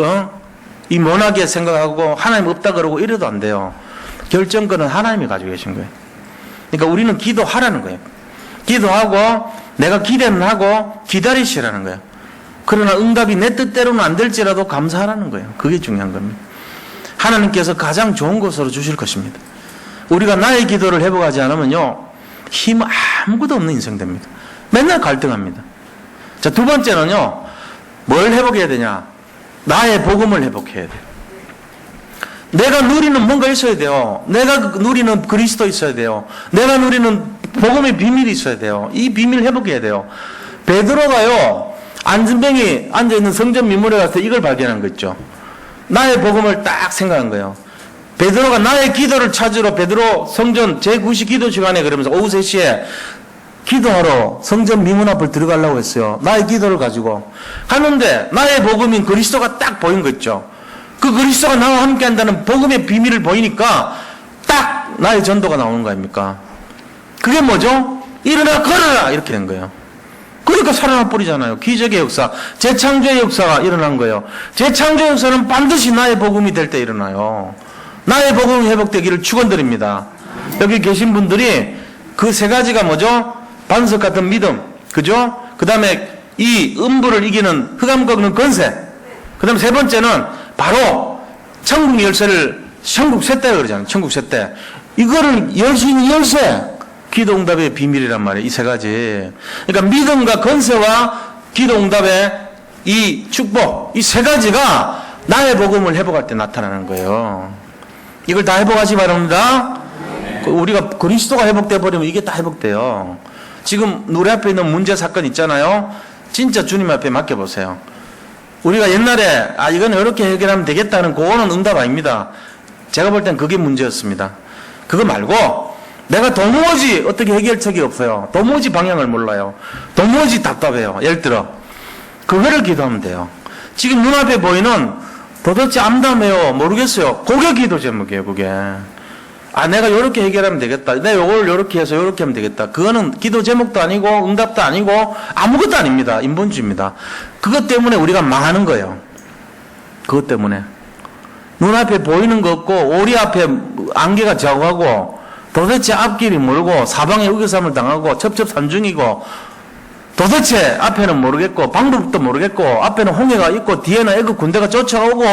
이 모나게 생각하고 하나님 없다 그러고 이래도 안 돼요. 결정권은 하나님이 가지고 계신 거예요. 그러니까 우리는 기도하라는 거예요. 기도하고 내가 기대는 하고 기다리시라는 거예요. 그러나 응답이 내 뜻대로는 안 될지라도 감사하라는 거예요. 그게 중요한 겁니다. 하나님께서 가장 좋은 것으로 주실 것입니다. 우리가 나의 기도를 회복하지 않으면요 힘 아무것도 없는 인생 됩니다. 맨날 갈등합니다. 자, 두 번째는요, 뭘 회복해야 되냐? 나의 복음을 회복해야 돼요. 내가 누리는 뭔가 있어야 돼요. 내가 누리는 그리스도 있어야 돼요. 내가 누리는 복음의 비밀이 있어야 돼요. 이 비밀 회복해야 돼요. 베드로가요, 안전병이 앉아있는 성전 미물에 가서 이걸 발견한 거 있죠. 나의 복음을 딱 생각한 거예요. 베드로가 나의 기도를 찾으러 베드로 성전 제9시 기도 시간에 그러면서 오후 3시에 기도하러 성전 미문 앞을 들어가려고 했어요. 나의 기도를 가지고 가는데 나의 복음인 그리스도가 딱 보인 거 있죠. 그 그리스도가 나와 함께 한다는 복음의 비밀을 보이니까 딱 나의 전도가 나오는 거 아닙니까? 그게 뭐죠? 일어나 걸어라 이렇게 된 거예요. 그러니까 살아나 버리잖아요. 기적의 역사, 재창조의 역사가 일어난 거예요. 재창조 역사는 반드시 나의 복음이 될 때 일어나요. 나의 복음이 회복되기를 축원드립니다. 여기 계신 분들이 그 세 가지가 뭐죠? 반석 같은 믿음, 그죠? 그 다음에 이 음부를 이기는 흑암 꺾는 권세, 그 다음에 세 번째는 바로 천국 열쇠를 천국 쇠대 그러잖아요. 천국 쇠대. 이거를 열 수 있는 열쇠, 기도 응답의 비밀이란 말이에요. 이 세 가지. 그러니까 믿음과 권세와 기도 응답의 이 축복, 이 세 가지가 나의 복음을 회복할 때 나타나는 거예요. 이걸 다 회복하시 바랍니다. 우리가 그리스도가 회복돼 버리면 이게 다 회복돼요. 지금 우리 앞에 있는 문제 사건 있잖아요. 진짜 주님 앞에 맡겨보세요. 우리가 옛날에 이건 이렇게 해결하면 되겠다는 그거는 응답 아닙니다. 제가 볼 땐 그게 문제였습니다. 그거 말고 내가 도무지 어떻게 해결책이 없어요. 도무지 방향을 몰라요. 도무지 답답해요. 예를 들어 그거를 기도하면 돼요. 지금 눈앞에 보이는 도대체 암담해요. 모르겠어요. 그게 기도 제목이에요. 그게. 내가 이렇게 해결하면 되겠다. 내가 이걸 이렇게 해서 이렇게 하면 되겠다. 그거는 기도 제목도 아니고 응답도 아니고 아무것도 아닙니다. 인본주의입니다. 그것 때문에 우리가 망하는 거예요. 그것 때문에. 눈앞에 보이는 거 없고 오리 앞에 안개가 자고하고 도대체 앞길이 멀고 사방에 우겨삼을 당하고 첩첩산중이고 도대체 앞에는 모르겠고 방법도 모르겠고 앞에는 홍해가 있고 뒤에는 애국 군대가 쫓아오고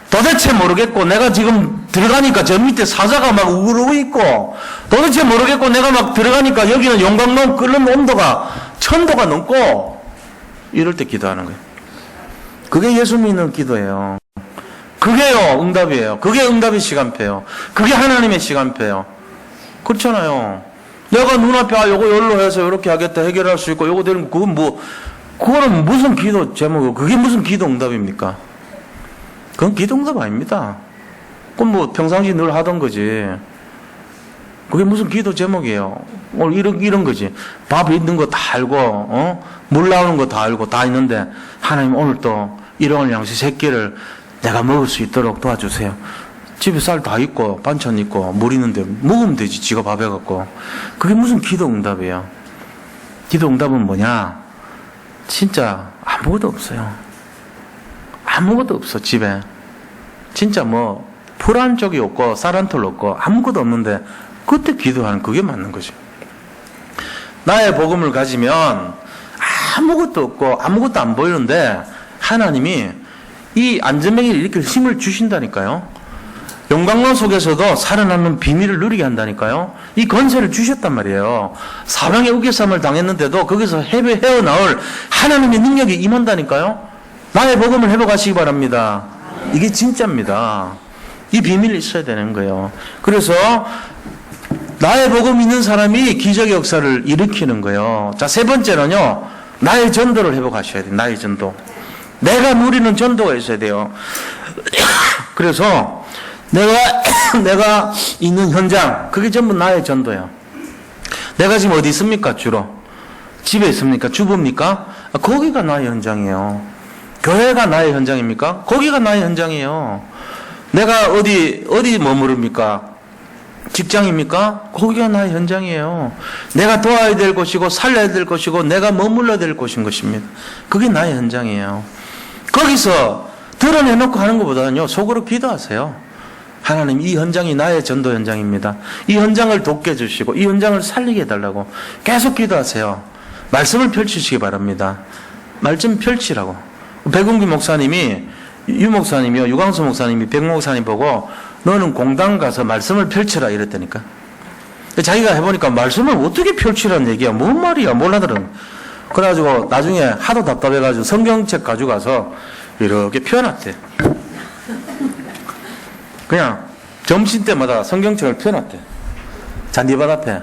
도대체 모르겠고 내가 지금 들어가니까 저 밑에 사자가 막 우르르 있고 도대체 모르겠고 내가 막 들어가니까 여기는 용광로 끓는 온도가 1000도가 넘고 이럴 때 기도하는 거예요. 그게 예수 믿는 기도예요. 그게요 응답이에요. 그게 응답의 시간표예요. 그게 하나님의 시간표예요. 그렇잖아요. 내가 눈앞에 요거 열로 해서 이렇게 하겠다 해결할 수 있고 요거 되는 거 그거는 무슨 기도 제목이고 그게 무슨 기도 응답입니까? 그건 기도 응답 아닙니다. 그건 뭐 평상시 늘 하던 거지. 그게 무슨 기도 제목이에요. 오늘 이런 거지. 밥 있는 거 다 알고 물 나오는 거 다 알고 다 있는데 하나님 오늘 또 일용할 양식 3끼를 내가 먹을 수 있도록 도와주세요. 집에 쌀 다 있고 반찬 있고 물 있는데 먹으면 되지. 지가 밥 해갖고. 그게 무슨 기도 응답이에요. 기도 응답은 뭐냐? 진짜 아무것도 없어요. 아무것도 없어 집에. 진짜 뭐 풀 한 쪽이 없고 쌀 한 톨 없고 아무것도 없는데 그때 기도하는 그게 맞는 거죠. 나의 복음을 가지면 아무것도 없고 아무것도 안 보이는데 하나님이 이 안전뱅이를 일으킬 힘을 주신다니까요. 용광로 속에서도 살아남는 비밀을 누리게 한다니까요. 이 권세를 주셨단 말이에요. 사방에 우겨쌈을 당했는데도 거기서 헤어나올 하나님의 능력이 임한다니까요. 나의 복음을 회복하시기 바랍니다. 이게 진짜입니다. 이 비밀이 있어야 되는 거예요. 그래서 나의 복음 있는 사람이 기적의 역사를 일으키는 거예요. 자, 세 번째는요. 나의 전도를 회복하셔야 돼요. 나의 전도. 내가 누리는 전도가 있어야 돼요. 그래서 내가 있는 현장, 그게 전부 나의 전도예요. 내가 지금 어디 있습니까? 주로 집에 있습니까? 주부입니까? 거기가 나의 현장이에요. 교회가 나의 현장입니까? 거기가 나의 현장이에요. 내가 어디 머무릅니까? 직장입니까? 거기가 나의 현장이에요. 내가 도와야 될 곳이고 살려야 될 곳이고 내가 머물러야 될 곳인 것입니다. 그게 나의 현장이에요. 거기서 드러내놓고 하는 것보다는요, 속으로 기도하세요. 하나님, 이 현장이 나의 전도 현장입니다. 이 현장을 돕게 해주시고 이 현장을 살리게 해달라고 계속 기도하세요. 말씀을 펼치시기 바랍니다. 말 좀 펼치라고. 백운기 목사님이, 유 목사님이요, 유광수 목사님이 백 목사님 보고 너는 공당 가서 말씀을 펼쳐라 이랬다니까. 자기가 해보니까 말씀을 어떻게 펼치라는 얘기야. 뭔 말이야. 몰라들은. 그래가지고 나중에 하도 답답해가지고 성경책 가져가서 이렇게 펴놨대. 그냥 점심 때마다 성경책을 펴놨대. 잔디밭 앞에.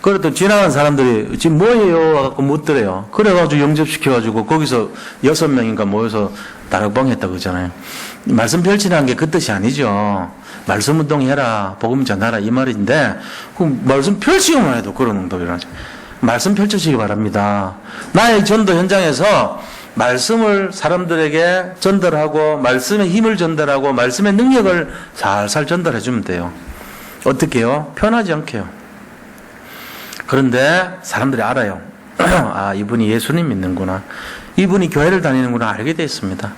그랬더니 지나가는 사람들이 지금 뭐예요? 하고 묻더래요. 그래가지고 영접시켜가지고 거기서 6명인가 모여서 다락방 했다 그러잖아요. 말씀 펼치라는 게 그 뜻이 아니죠. 말씀 운동해라, 복음 전하라 이 말인데, 그 말씀 펼치기만 해도 그런 응답이라죠. 말씀 펼쳐지기 바랍니다. 나의 전도 현장에서 말씀을 사람들에게 전달하고, 말씀의 힘을 전달하고, 말씀의 능력을 살살 전달해 주면 돼요. 어떻게 해요? 편하지 않게요. 그런데 사람들이 알아요. 아, 이분이 예수님 믿는구나. 이분이 교회를 다니는구나 알게 돼 있습니다.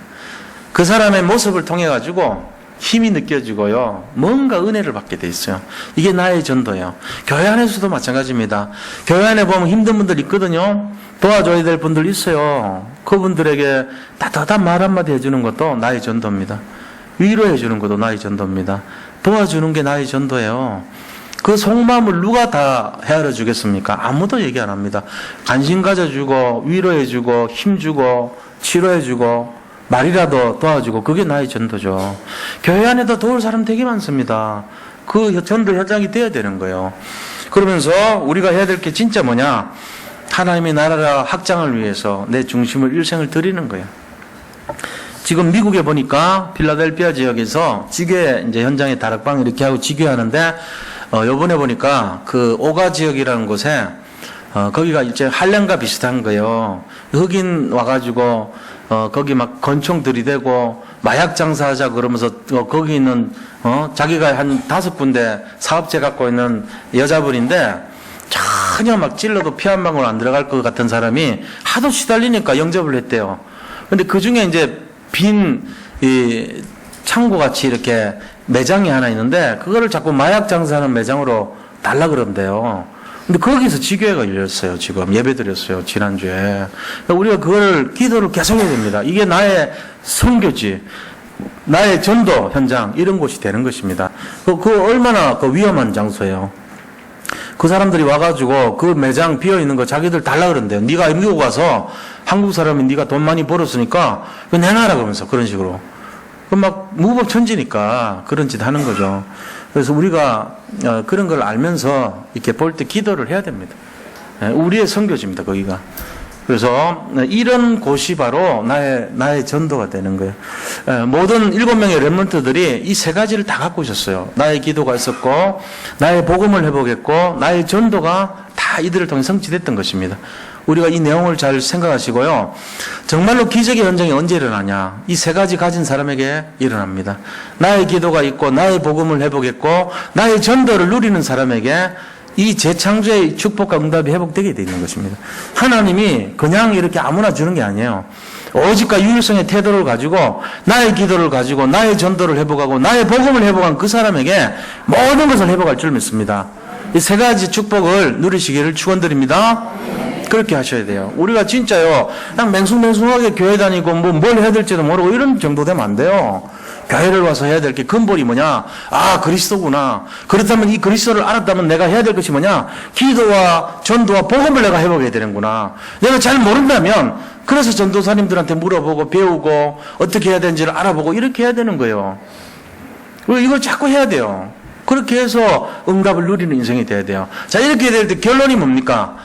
그 사람의 모습을 통해 가지고 힘이 느껴지고요. 뭔가 은혜를 받게 돼 있어요. 이게 나의 전도예요. 교회 안에서도 마찬가지입니다. 교회 안에 보면 힘든 분들 있거든요. 도와줘야 될 분들 있어요. 그분들에게 따뜻한 말 한마디 해주는 것도 나의 전도입니다. 위로해 주는 것도 나의 전도입니다. 도와주는 게 나의 전도예요. 그 속마음을 누가 다 헤아려 주겠습니까? 아무도 얘기 안 합니다. 관심 가져주고 위로해주고 힘주고 치료해주고 말이라도 도와주고 그게 나의 전도죠. 교회 안에도 도울 사람 되게 많습니다. 그 전도 현장이 되어야 되는 거예요. 그러면서 우리가 해야 될 게 진짜 뭐냐? 하나님의 나라 확장을 위해서 내 중심을 일생을 드리는 거예요. 지금 미국에 보니까 필라델피아 지역에서 지교회 이제 현장에 다락방 이렇게 하고 지교하는데 요번에 보니까 그 오가 지역이라는 곳에 거기가 이제 할렘과 비슷한 거예요. 흑인 와가지고 거기 막 권총 들이대고 마약 장사하자 그러면서 거기 있는 자기가 한 5군데 사업체 갖고 있는 여자분인데 전혀 막 찔러도 피 한 방울 안 들어갈 것 같은 사람이 하도 시달리니까 영접을 했대요. 근데 그 중에 이제 빈 이 창고 같이 이렇게 매장이 하나 있는데 그거를 자꾸 마약 장사하는 매장으로 달라 그런대요. 근데 거기서 지교회가 열렸어요. 지금 예배 드렸어요. 지난주에. 우리가 그걸 기도를 계속 해야 됩니다. 이게 나의 선교지, 나의 전도 현장 이런 곳이 되는 것입니다. 그 얼마나 그 위험한 장소예요. 그 사람들이 와가지고 그 매장 비어 있는 거 자기들 달라 그런대요. 네가 미국 와서 한국 사람이 네가 돈 많이 벌었으니까 그거 내놔라 그러면서 그런 식으로. 막 무법천지니까 그런 짓 하는 거죠. 그래서 우리가 그런 걸 알면서 이렇게 볼 때 기도를 해야 됩니다. 우리의 선교지입니다, 거기가. 그래서 이런 곳이 바로 나의 전도가 되는 거예요. 모든 7명의 렘넌트들이 이 3가지를 다 갖고 있었어요. 나의 기도가 있었고, 나의 복음을 회복했고, 나의 전도가 다 이들을 통해 성취됐던 것입니다. 우리가 이 내용을 잘 생각하시고요. 정말로 기적의 현장이 언제 일어나냐? 이 3가지 가진 사람에게 일어납니다. 나의 기도가 있고, 나의 복음을 회복했고, 나의 전도를 누리는 사람에게 이 재창조의 축복과 응답이 회복되게 되어 있는 것입니다. 하나님이 그냥 이렇게 아무나 주는 게 아니에요. 오직과 유일성의 태도를 가지고 나의 기도를 가지고 나의 전도를 회복하고 나의 복음을 회복한 그 사람에게 모든 것을 회복할 줄 믿습니다. 이 3가지 축복을 누리시기를 축원드립니다. 그렇게 하셔야 돼요. 우리가 진짜요, 그냥 맹숭맹숭하게 교회 다니고 뭘 해야 될지도 모르고 이런 정도 되면 안 돼요. 교회를 와서 해야 될 게 근본이 뭐냐? 아, 그리스도구나. 그렇다면 이 그리스도를 알았다면 내가 해야 될 것이 뭐냐? 기도와 전도와 복음을 내가 회복해야 되는구나. 내가 잘 모른다면 그래서 전도사님들한테 물어보고 배우고 어떻게 해야 되는지를 알아보고 이렇게 해야 되는 거예요. 이걸 자꾸 해야 돼요. 그렇게 해서 응답을 누리는 인생이 돼야 돼요. 자, 이렇게 될 때 결론이 뭡니까?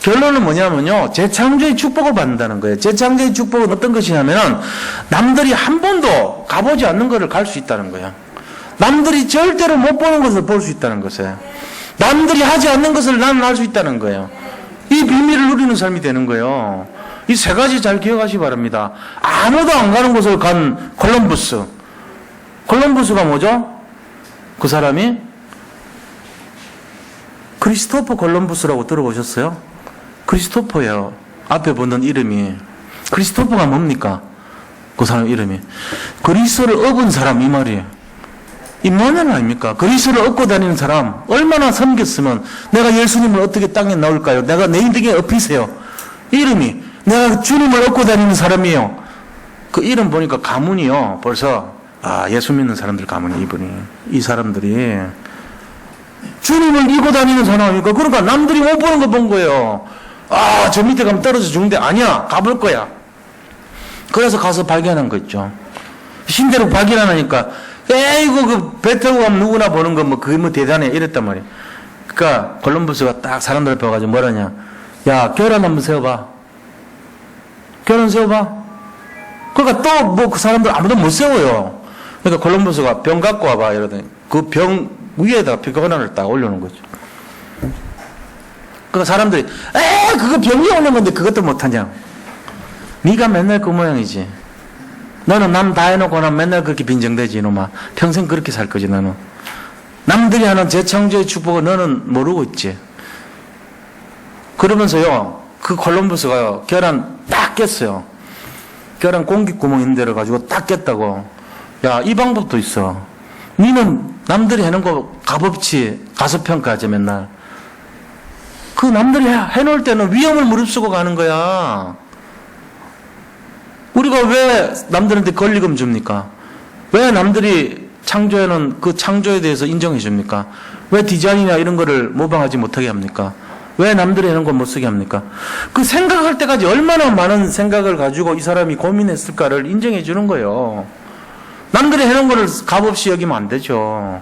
결론은 뭐냐면요, 재창조의 축복을 받는다는 거예요. 재창조의 축복은 어떤 것이냐면은 남들이 한 번도 가보지 않는 것을 갈 수 있다는 거예요. 남들이 절대로 못 보는 것을 볼 수 있다는 것이에요. 남들이 하지 않는 것을 나는 할 수 있다는 거예요. 이 비밀을 누리는 삶이 되는 거예요. 이 3가지 잘 기억하시기 바랍니다. 아무도 안 가는 곳을 간 콜럼버스. 콜럼버스가 뭐죠? 그 사람이 크리스토퍼 콜럼버스라고 들어보셨어요? 크리스토퍼예요. 앞에 보는 이름이. 크리스토퍼가 뭡니까? 그 사람 이름이. 그리스도를 얻은 사람 이 말이에요. 이 뭐냐는 아닙니까? 그리스도를 얻고 다니는 사람 얼마나 섬겼으면 내가 예수님을 어떻게 땅에 나올까요? 내가 내 인생에 업히세요. 이름이 내가 주님을 얻고 다니는 사람이에요. 그 이름 보니까 가문이요. 벌써 예수 믿는 사람들 가문이 이분이. 이 사람들이 주님을 이고 다니는 사람이니까. 그러니까 남들이 못 보는 거 본 거예요. 아, 저 밑에 가면 떨어져 죽는데 아니야, 가볼 거야. 그래서 가서 발견한 거 있죠. 신대로 발견하니까 에이구 그 배 타고 가면 누구나 보는 거 뭐 그게 뭐 대단해 이랬단 말이에요. 그러니까 콜럼버스가 딱 사람들 앞에 와가지고 뭐라냐, 야 결혼 한번 세워봐. 결혼 세워봐. 그러니까 또 뭐 그 사람들 아무도 못 세워요. 그러니까 콜럼버스가 병 갖고 와봐 이러더니 그 병 위에다가 벽화난을 딱 올려놓은 거죠. 그러니까 사람들이 그거 병이 오는 건데 그것도 못하냐. 네가 맨날 그 모양이지. 너는 남 다 해놓고 난 맨날 그렇게 빈정대지 이놈아. 평생 그렇게 살 거지 너는. 남들이 하는 재창조의 축복을 너는 모르고 있지. 그러면서요 그 콜럼버스가요 계란 딱 깼어요. 계란 공기구멍 있는 데를 가지고 딱 깼다고. 야, 이 방법도 있어. 니는 남들이 해놓은 거 값없이 가소평가하지 맨날. 그 남들이 해놓을 때는 위험을 무릅쓰고 가는 거야. 우리가 왜 남들한테 권리금 줍니까? 왜 남들이 창조해놓은 그 창조에 대해서 인정해 줍니까? 왜 디자인이나 이런 거를 모방하지 못하게 합니까? 왜 남들이 해놓은 거 못 쓰게 합니까? 그 생각할 때까지 얼마나 많은 생각을 가지고 이 사람이 고민했을까를 인정해 주는 거예요. 남들이 해놓은 거를 값없이 여기면 안 되죠.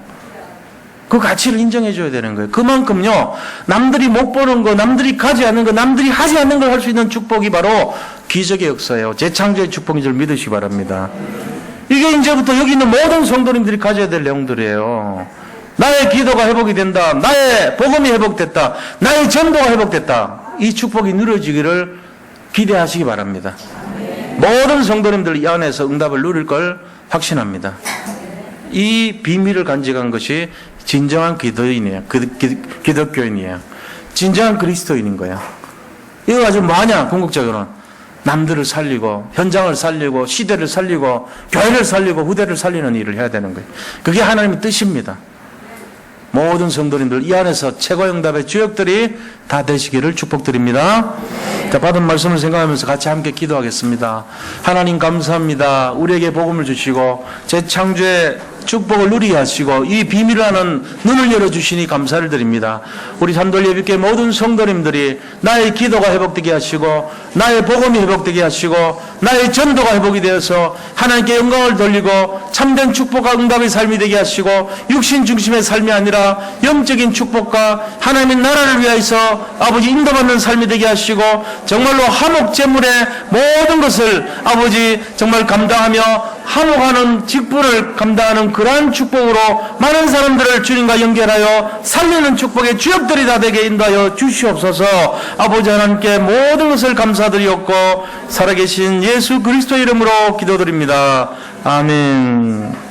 그 가치를 인정해 줘야 되는 거예요. 그만큼요, 남들이 못 보는 거, 남들이 가지 않는 거, 남들이 하지 않는 걸 할 수 있는 축복이 바로 기적의 역사예요. 재창조의 축복인 줄 믿으시기 바랍니다. 이게 이제부터 여기 있는 모든 성도님들이 가져야 될 내용들이에요. 나의 기도가 회복이 된다. 나의 복음이 회복됐다. 나의 전도가 회복됐다. 이 축복이 누려지기를 기대하시기 바랍니다. 모든 성도님들 이 안에서 응답을 누릴 걸 확신합니다. 이 비밀을 간직한 것이 진정한 기도인이에요. 기독교인이에요. 진정한 그리스도인인 거야. 이거 가지고 뭐하냐, 궁극적으로는. 남들을 살리고, 현장을 살리고, 시대를 살리고, 교회를 살리고, 후대를 살리는 일을 해야 되는 거예요. 그게 하나님의 뜻입니다. 모든 성도님들 이 안에서 최고의 응답의 주역들이 다 되시기를 축복드립니다. 자, 받은 말씀을 생각하면서 같이 함께 기도하겠습니다. 하나님 감사합니다. 우리에게 복음을 주시고 재창조의 축복을 누리게 하시고 이 비밀을 아는 눈을 열어주시니 감사를 드립니다. 우리 산돌예비교회 모든 성도님들이 나의 기도가 회복되게 하시고 나의 복음이 회복되게 하시고 나의 전도가 회복이 되어서 하나님께 영광을 돌리고 참된 축복과 응답의 삶이 되게 하시고 육신 중심의 삶이 아니라 영적인 축복과 하나님의 나라를 위하여서 아버지 인도받는 삶이 되게 하시고 정말로 화목 제물의 모든 것을 아버지 정말 감당하며 화목하는 직분을 감당하는 그러한 축복으로 많은 사람들을 주님과 연결하여 살리는 축복의 주역들이 다 되게 인도하여 주시옵소서. 아버지 하나님께 모든 것을 감사드리옵고 살아계신 예수 그리스도 이름으로 기도드립니다. 아멘.